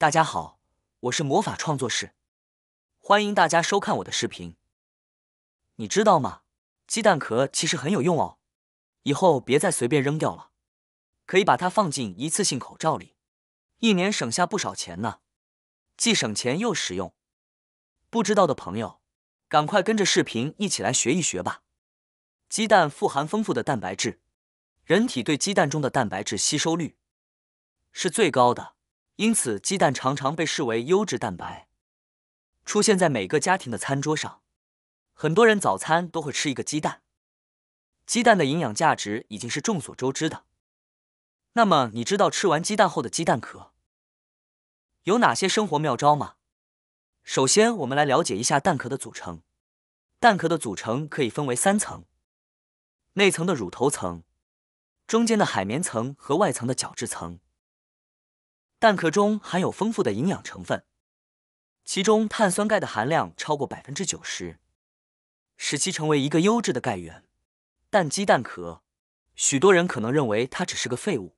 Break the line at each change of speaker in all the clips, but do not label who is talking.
大家好，我是魔法创作室，欢迎大家收看我的视频。你知道吗？鸡蛋壳其实很有用哦，以后别再随便扔掉了，可以把它放进一次性口罩里，一年省下不少钱呢，既省钱又实用。不知道的朋友，赶快跟着视频一起来学一学吧。鸡蛋富含丰富的蛋白质，人体对鸡蛋中的蛋白质吸收率是最高的，因此鸡蛋常常被视为优质蛋白，出现在每个家庭的餐桌上。很多人早餐都会吃一个鸡蛋，鸡蛋的营养价值已经是众所周知的。那么你知道吃完鸡蛋后的鸡蛋壳有哪些生活妙招吗？首先，我们来了解一下蛋壳的组成。蛋壳的组成可以分为3层：内层的乳头层、中间的海绵层和外层的角质层。蛋壳中含有丰富的营养成分，其中碳酸钙的含量超过90%，使其成为一个优质的钙源。但鸡蛋壳，许多人可能认为它只是个废物，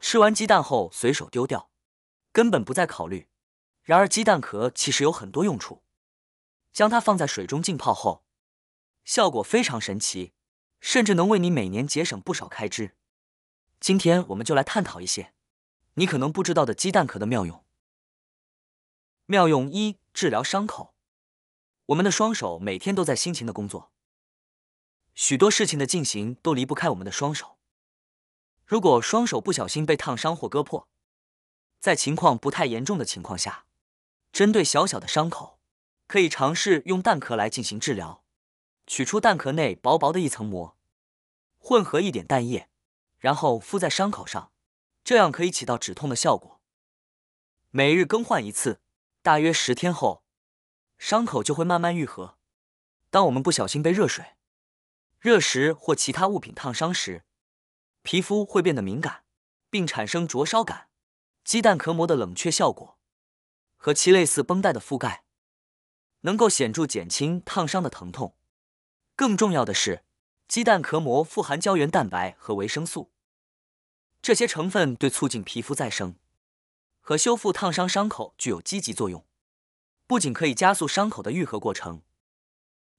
吃完鸡蛋后随手丢掉，根本不再考虑。然而鸡蛋壳其实有很多用处，将它放在水中浸泡后，效果非常神奇，甚至能为你每年节省不少开支。今天我们就来探讨一些你可能不知道的鸡蛋壳的妙用。妙用1：治疗伤口。我们的双手每天都在辛勤的工作，许多事情的进行都离不开我们的双手。如果双手不小心被烫伤或割破，在情况不太严重的情况下，针对小小的伤口，可以尝试用蛋壳来进行治疗。取出蛋壳内薄薄的一层膜，混合一点蛋液，然后敷在伤口上，这样可以起到止痛的效果。每日更换一次，大约10天后，伤口就会慢慢愈合。当我们不小心被热水、热食或其他物品烫伤时，皮肤会变得敏感，并产生灼烧感。鸡蛋壳膜的冷却效果和其类似绷带的覆盖，能够显著减轻烫伤的疼痛。更重要的是，鸡蛋壳膜富含胶原蛋白和维生素，这些成分对促进皮肤再生和修复烫伤伤口具有积极作用，不仅可以加速伤口的愈合过程，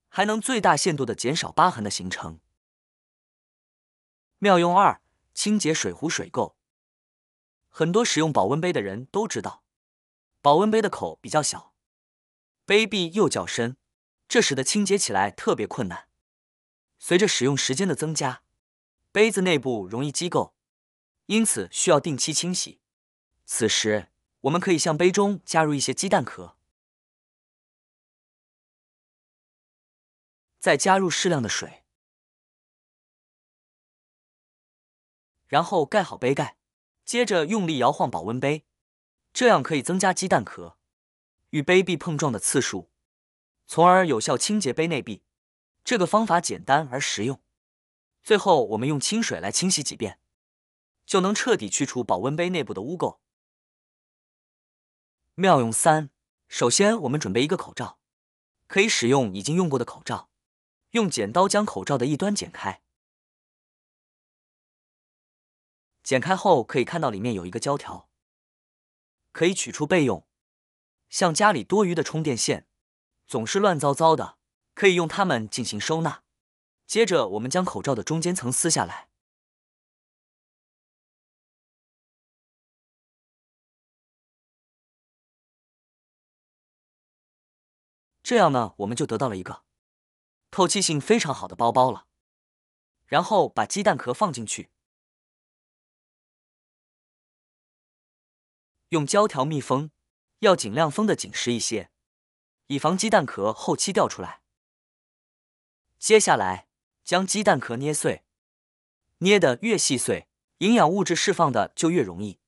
还能最大限度地减少疤痕的形成。妙用2：清洁水壶水垢。很多使用保温杯的人都知道，保温杯的口比较小，杯壁又较深，这使得清洁起来特别困难。随着使用时间的增加，杯子内部容易积垢，因此需要定期清洗。此时，我们可以向杯中加入一些鸡蛋壳，再加入适量的水，然后盖好杯盖，接着用力摇晃保温杯，这样可以增加鸡蛋壳与杯壁碰撞的次数，从而有效清洁杯内壁。这个方法简单而实用。最后，我们用清水来清洗几遍，就能彻底去除保温杯内部的污垢。妙用3：首先，我们准备一个口罩，可以使用已经用过的口罩，用剪刀将口罩的一端剪开。剪开后可以看到里面有一个胶条，可以取出备用。像家里多余的充电线总是乱糟糟的，可以用它们进行收纳。接着我们将口罩的中间层撕下来，这样呢，我们就得到了一个透气性非常好的包包了。然后把鸡蛋壳放进去，用胶条密封，要尽量封得紧实一些，以防鸡蛋壳后期掉出来。接下来将鸡蛋壳捏碎，捏得越细碎，营养物质释放的就越容易。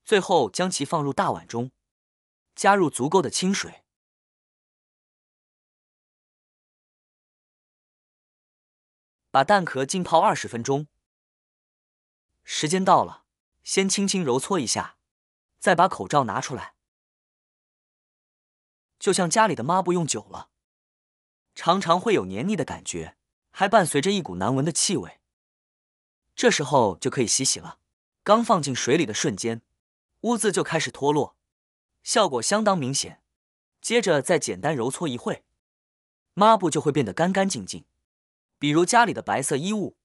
最后将其放入大碗中，加入足够的清水，把蛋壳浸泡20分钟。时间到了，先轻轻揉搓一下，再把口罩拿出来，就像家里的抹布用久了，常常会有黏腻的感觉，还伴随着一股难闻的气味。这时候就可以洗洗了。刚放进水里的瞬间，污渍就开始脱落，效果相当明显。接着再简单揉搓一会，抹布就会变得干干净净。比如家里的白色衣物，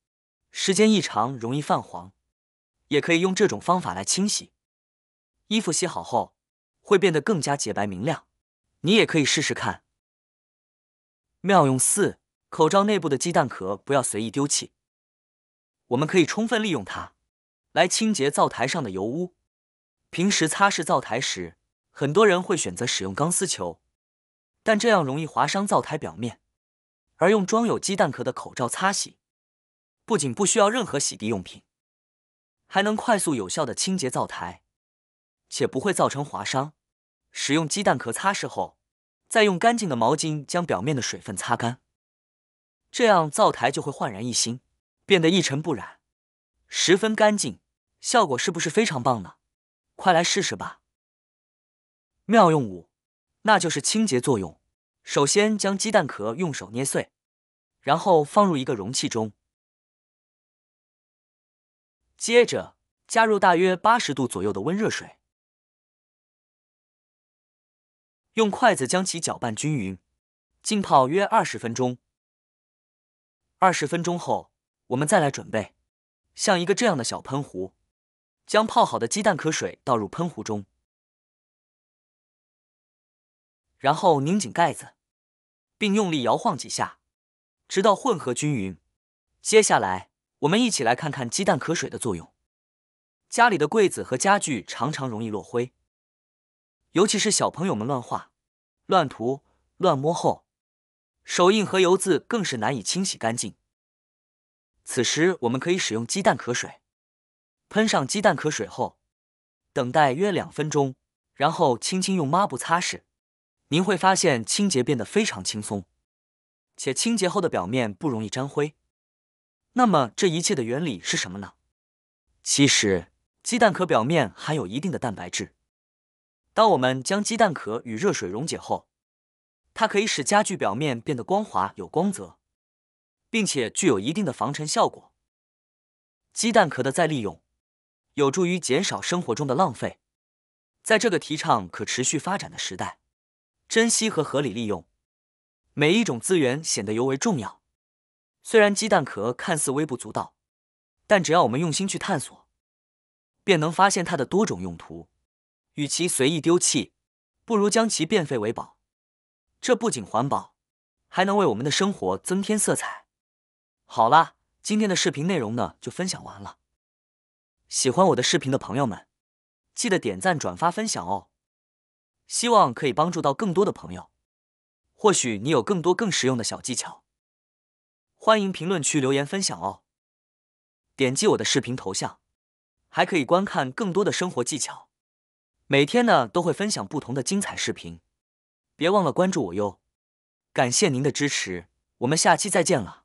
时间一长容易泛黄，也可以用这种方法来清洗。衣服洗好后会变得更加洁白明亮，你也可以试试看。妙用4：口罩内部的鸡蛋壳不要随意丢弃，我们可以充分利用它来清洁灶台上的油污。平时擦拭灶台时，很多人会选择使用钢丝球，但这样容易划伤灶台表面。而用装有鸡蛋壳的口罩擦洗，不仅不需要任何洗涤用品，还能快速有效地清洁灶台，且不会造成划伤。使用鸡蛋壳擦拭后，再用干净的毛巾将表面的水分擦干，这样灶台就会焕然一新，变得一尘不染，十分干净，效果是不是非常棒呢？快来试试吧。妙用5：那就是清洁作用。首先将鸡蛋壳用手捏碎，然后放入一个容器中，接着加入大约80度左右的温热水，用筷子将其搅拌均匀，浸泡约20分钟。20分钟后，我们再来准备，像一个这样的小喷壶，将泡好的鸡蛋壳水倒入喷壶中，然后拧紧盖子，并用力摇晃几下，直到混合均匀。接下来，我们一起来看看鸡蛋壳水的作用。家里的柜子和家具常常容易落灰，尤其是小朋友们乱画、乱涂、乱摸后，手印和油渍更是难以清洗干净。此时，我们可以使用鸡蛋壳水，喷上鸡蛋壳水后，等待约2分钟，然后轻轻用抹布擦拭。您会发现清洁变得非常轻松，且清洁后的表面不容易沾灰。那么这一切的原理是什么呢？其实，鸡蛋壳表面含有一定的蛋白质。当我们将鸡蛋壳与热水溶解后，它可以使家具表面变得光滑有光泽，并且具有一定的防尘效果。鸡蛋壳的再利用，有助于减少生活中的浪费。在这个提倡可持续发展的时代，珍惜和合理利用每一种资源显得尤为重要。虽然鸡蛋壳看似微不足道，但只要我们用心去探索，便能发现它的多种用途。与其随意丢弃，不如将其变废为宝。这不仅环保，还能为我们的生活增添色彩。好啦，今天的视频内容呢就分享完了。喜欢我的视频的朋友们，记得点赞、转发、分享哦。希望可以帮助到更多的朋友。或许你有更多更实用的小技巧，欢迎评论区留言分享哦。点击我的视频头像，还可以观看更多的生活技巧。每天呢都会分享不同的精彩视频，别忘了关注我哟。感谢您的支持，我们下期再见了。